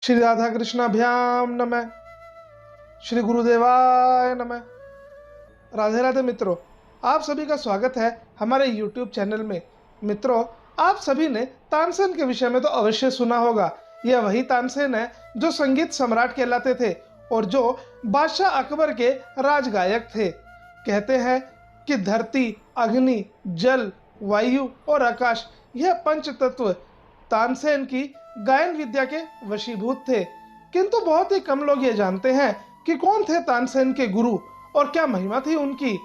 श्री राधा कृष्णाभ्याम नमः। श्री गुरुदेवाय नमः। राधे राधे मित्रों, आप सभी का स्वागत है हमारे YouTube चैनल में। मित्रों, आप सभी ने तानसेन के विषय में तो अवश्य सुना होगा। यह वही तानसेन है जो संगीत सम्राट कहलाते थे और जो बादशाह अकबर के राजगायक थे। कहते हैं कि धरती, अग्नि, जल, वायु और आकाश, यह पंच तत्व तानसेन की गायन विद्या के वशीभूत थे। किंतु बहुत ही कम लोग ये जानते हैं कि कौन थे तानसेन के गुरु और क्या महिमा थी उनकी।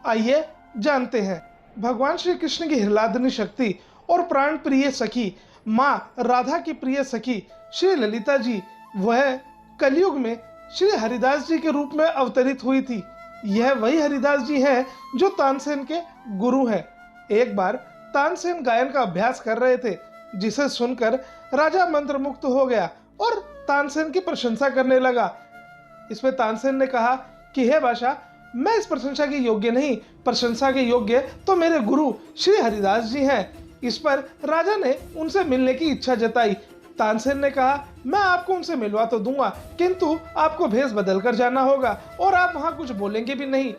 आइए जानते हैं। भगवान श्री कृष्ण की हिलादनी शक्ति और प्राण प्रिय सखी माँ राधा की प्रिय सखी श्री ललिता जी, वह कलयुग में श्री हरिदास जी के रूप में अवतरित हुई थी। यह वही हरिदास जी हैं जो तानसेन के गुरु हैं। एक बार तानसेन गायन का अभ्यास कर रहे थे, जिसे सुनकर राजा मंत्रमुग्ध हो गया और तानसेन की प्रशंसा करने लगा। इसमें तानसेन ने कहा कि हे बादशाह, मैं इस प्रशंसा के योग्य नहीं, प्रशंसा के योग्य तो मेरे गुरु श्री हरिदास जी हैं। इस पर राजा ने उनसे मिलने की इच्छा जताई। तानसेन ने कहा, मैं आपको उनसे मिलवा तो दूंगा, किंतु आपको भेष बदल कर जाना होगा और आप वहां कुछ बोलेंगे भी नहीं,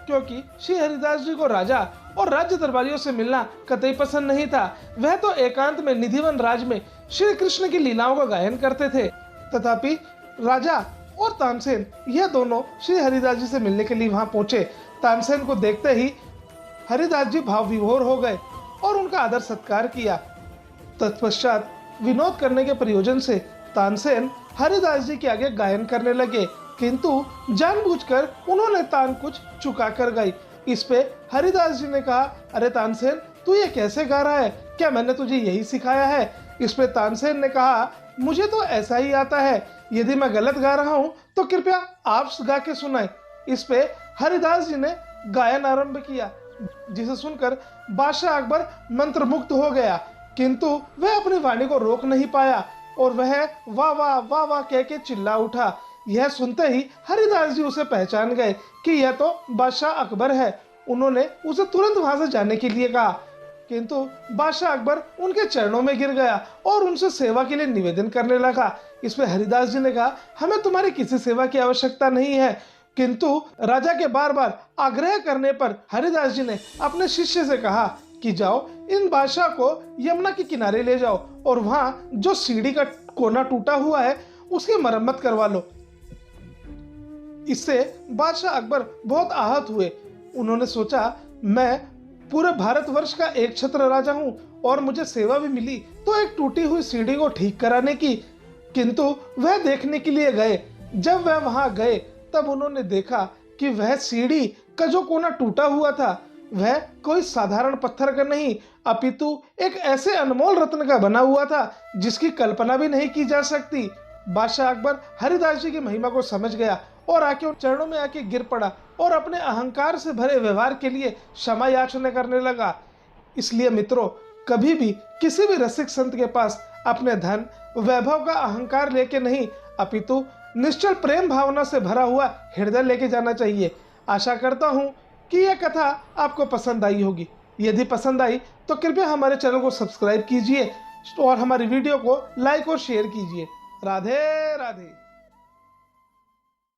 क्योंकि श्री हरिदास जी को राजा और राज्य दरबारियों से मिलना कतई पसंद नहीं था। वह तो एकांत में निधिवन राज में श्री कृष्ण की लीलाओं का गायन करते थे। तथापि राजा और तानसेन, यह दोनों श्री हरिदास जी से मिलने के लिए वहां पहुंचे। तानसेन को देखते ही हरिदास जी भाव विभोर हो गए और उनका आदर सत्कार किया। तत्पश्चात विनोद करने के प्रयोजन से तानसेन हरिदास जी के आगे गायन करने लगे, किंतु जानबूझकर उन्होंने तान कुछ चुका कर गाई। इस पे हरिदास जी ने कहा, अरे तानसेन, तू ये कैसे गा रहा है? क्या मैंने तुझे यही सिखाया है? इस पे तानसेन ने कहा, मुझे तो ऐसा ही आता है, यदि मैं गलत गा रहा हूँ तो कृपया आप गा के सुनाएं। इस पे हरिदास जी ने गायन आरंभ किया, जिसे सुनकर बादशाह अकबर मंत्रमुग्ध हो गया, किंतु वह अपनी वाणी को रोक नहीं पाया और वह वाह वाह वाह वाह कह के चिल्ला उठा। यह सुनते ही हरिदास जी उसे पहचान गए कि यह तो बादशाह अकबर है। उन्होंने उसे तुरंत वहां से जाने के लिए कहा, किंतु बादशाह अकबर उनके चरणों में गिर गया और उनसे सेवा के लिए निवेदन करने लगा। इसमें हरिदास जी ने कहा, हमें तुम्हारी किसी सेवा की आवश्यकता नहीं है। किंतु राजा के बार बार आग्रह करने पर हरिदास जी ने अपने शिष्य से कहा कि जाओ, इन बादशाह को यमुना के किनारे ले जाओ और वहां जो सीढ़ी का कोना टूटा हुआ है उसकी मरम्मत करवा लो। इससे बादशाह अकबर बहुत आहत हुए। उन्होंने सोचा, मैं पूरे भारतवर्ष का एक छत्र राजा हूं और मुझे सेवा भी मिली तो एक टूटी हुई सीढ़ी को ठीक कराने की। किंतु वह देखने के लिए गए। जब वह वहां गए तब उन्होंने देखा कि वह सीढ़ी का जो कोना टूटा हुआ था वह कोई साधारण पत्थर का नहीं, अपितु एक ऐसे अनमोल रत्न का बना हुआ था जिसकी कल्पना भी नहीं की जा सकती। बादशाह अकबर हरिदास जी की महिमा को समझ गया और आके उन चरणों में आके गिर पड़ा और अपने अहंकार से भरे व्यवहार के लिए क्षमा याचना करने लगा। इसलिए मित्रों, कभी भी किसी भी रसिक संत के पास अपने धन वैभव का अहंकार लेके नहीं, अपितु निश्चल प्रेम भावना से भरा हुआ हृदय लेके जाना चाहिए। आशा करता हूँ कि यह कथा आपको पसंद आई होगी। यदि पसंद आई तो कृपया हमारे चैनल को सब्सक्राइब कीजिए और हमारी वीडियो को लाइक और शेयर कीजिए। राधे राधे।